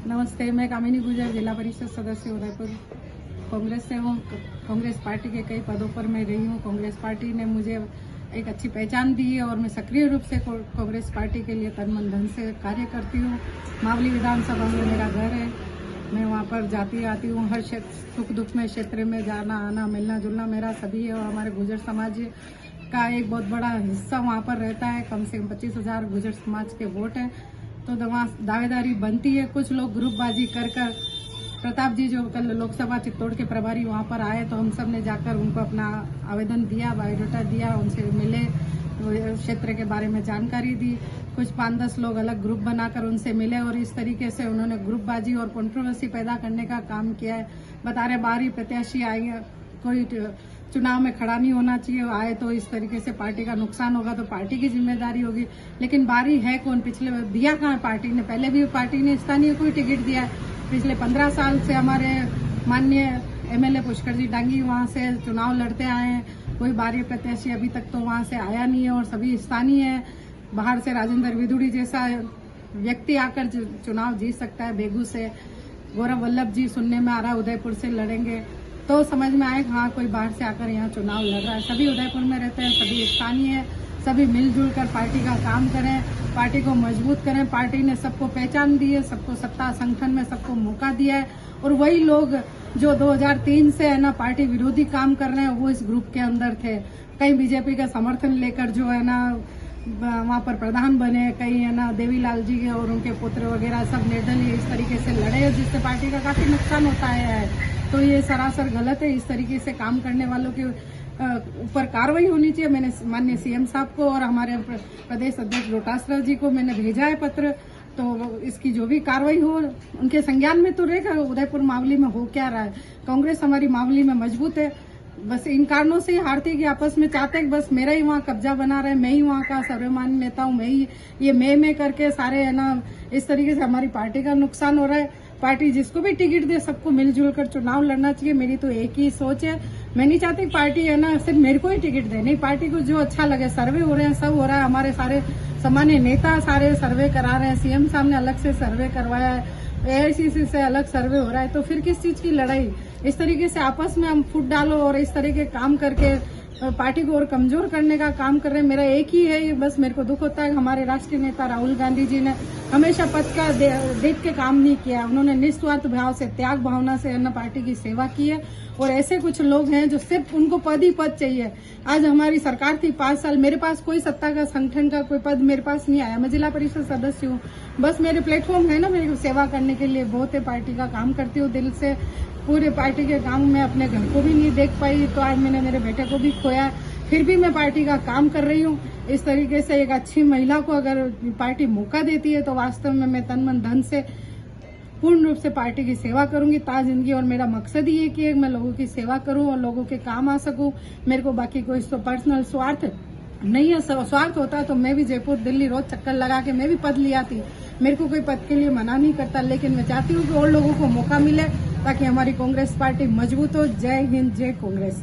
नमस्ते, मैं कामिनी गुजर, जिला परिषद सदस्य उदयपुर कांग्रेस से हूँ। कांग्रेस पार्टी के कई पदों पर मैं रही हूँ। कांग्रेस पार्टी ने मुझे एक अच्छी पहचान दी है और मैं सक्रिय रूप से कांग्रेस पार्टी के लिए तन मन धन से कार्य करती हूँ। मावली विधानसभा में मेरा घर है, मैं वहाँ पर जाती आती हूँ। हर सुख दुख में क्षेत्र में जाना आना मिलना जुलना मेरा सभी है और हमारे गुजर समाज का एक बहुत बड़ा हिस्सा वहाँ पर रहता है। कम से कम 25,000 गुजर समाज के वोट हैं, तो दावेदारी बनती है। कुछ लोग ग्रुपबाजी कर प्रताप जी जो कल लोकसभा चित्तौड़ के प्रभारी वहाँ पर आए, तो हम सब ने जाकर उनको अपना आवेदन दिया, बायोडाटा दिया, उनसे मिले, क्षेत्र के बारे में जानकारी दी। कुछ 5-10 लोग अलग ग्रुप बनाकर उनसे मिले और इस तरीके से उन्होंने ग्रुपबाजी और कंट्रोवर्सी पैदा करने का काम किया है। बता रहे बाहरी प्रत्याशी आई है, कोई चुनाव में खड़ा नहीं होना चाहिए, आए तो इस तरीके से पार्टी का नुकसान होगा तो पार्टी की जिम्मेदारी होगी। लेकिन बारी है कौन? पिछले दिया कहाँ पार्टी ने? पहले भी पार्टी ने स्थानीय कोई टिकट दिया है। पिछले 15 साल से हमारे माननीय एमएलए पुष्कर जी डांगी वहाँ से चुनाव लड़ते आए हैं। कोई बाहरी प्रत्याशी अभी तक तो वहाँ से आया नहीं है और सभी स्थानीय है। बाहर से राजेंद्र विदुड़ी जैसा व्यक्ति आकर चुनाव जीत सकता है। बेगू से गौरव वल्लभ जी सुनने में आ रहा है उदयपुर से लड़ेंगे, तो समझ में आए हाँ कोई बाहर से आकर यहाँ चुनाव लड़ रहा है। सभी उदयपुर में रहते हैं, सभी स्थानीय है, सभी मिलजुल कर पार्टी का काम करें, पार्टी को मजबूत करें। पार्टी ने सबको पहचान दी है, सबको सत्ता संगठन में सबको मौका दिया है और वही लोग जो 2003 से है ना पार्टी विरोधी काम कर रहे हैं वो इस ग्रुप के अंदर थे। कई बीजेपी का समर्थन लेकर जो है ना वहाँ पर प्रधान बने, कई है ना देवीलाल जी और उनके पुत्र वगैरह सब निर्दलीय इस तरीके से लड़े, जिससे पार्टी का काफी नुकसान होता है। तो ये सरासर गलत है। इस तरीके से काम करने वालों के ऊपर कार्रवाई होनी चाहिए। मैंने माननीय सीएम साहब को और हमारे प्रदेश अध्यक्ष डोटासरा जी को मैंने भेजा है पत्र, तो इसकी जो भी कार्रवाई हो उनके संज्ञान में तो रहेगा। उदयपुर मावली में हो क्या रहा है? कांग्रेस हमारी मावली में मजबूत है, बस इन कारणों से हारती है कि आपस में चाहते हैं बस मेरा ही वहाँ कब्जा बना रहे, मैं ही वहाँ का सर्वमान्य नेता हूँ, मैं ही ये मैं करके सारे है ना इस तरीके से हमारी पार्टी का नुकसान हो रहा है। पार्टी जिसको भी टिकट दे सबको मिलजुल कर चुनाव लड़ना चाहिए। मेरी तो एक ही सोच है, मैं नहीं चाहती पार्टी है ना सिर्फ मेरे को ही टिकट दे, नहीं पार्टी को जो अच्छा लगे। सर्वे हो रहे हैं, सब हो रहा है, हमारे सारे सामान्य नेता सारे सर्वे करा रहे हैं, सीएम साहब ने अलग से सर्वे करवाया है, एआईसीसी से अलग सर्वे हो रहा है, तो फिर किस चीज की लड़ाई? इस तरीके से आपस में हम फुट डालो और इस तरह के काम करके पार्टी को और कमजोर करने का काम कर रहे हैं। मेरा एक ही है, बस मेरे को दुख होता है हमारे राष्ट्रीय नेता राहुल गांधी जी ने हमेशा पद का देख के काम नहीं किया। उन्होंने निस्वार्थ भाव से त्याग भावना से अन्य पार्टी की सेवा की है और ऐसे कुछ लोग हैं जो सिर्फ उनको पद ही पद चाहिए। आज हमारी सरकार थी 5 साल, मेरे पास कोई सत्ता का संगठन का कोई पद मेरे पास नहीं आया। मैं जिला परिषद सदस्य हूँ, बस मेरे प्लेटफॉर्म है ना मेरी सेवा करने के लिए, बहुत है पार्टी का काम करती हूँ दिल से। पूरे पार्टी के काम में अपने घर को भी नहीं देख पाई, तो आज मैंने मेरे बेटे को भी खोया, फिर भी मैं पार्टी का काम कर रही हूँ। इस तरीके से एक अच्छी महिला को अगर पार्टी मौका देती है तो वास्तव में मैं तन मन धन से पूर्ण रूप से पार्टी की सेवा करूंगी ताज जिंदगी। और मेरा मकसद ही है कि मैं लोगों की सेवा करूं और लोगों के काम आ सकूं। मेरे को बाकी कोई तो पर्सनल स्वार्थ नहीं है। स्वार्थ होता तो मैं भी जयपुर दिल्ली रोज चक्कर लगा के मैं भी पद लिया थी। मेरे को कोई पद के लिए मना नहीं करता, लेकिन मैं चाहती हूँ कि और लोगों को मौका मिले ताकि हमारी कांग्रेस पार्टी मजबूत हो। जय हिंद, जय कांग्रेस।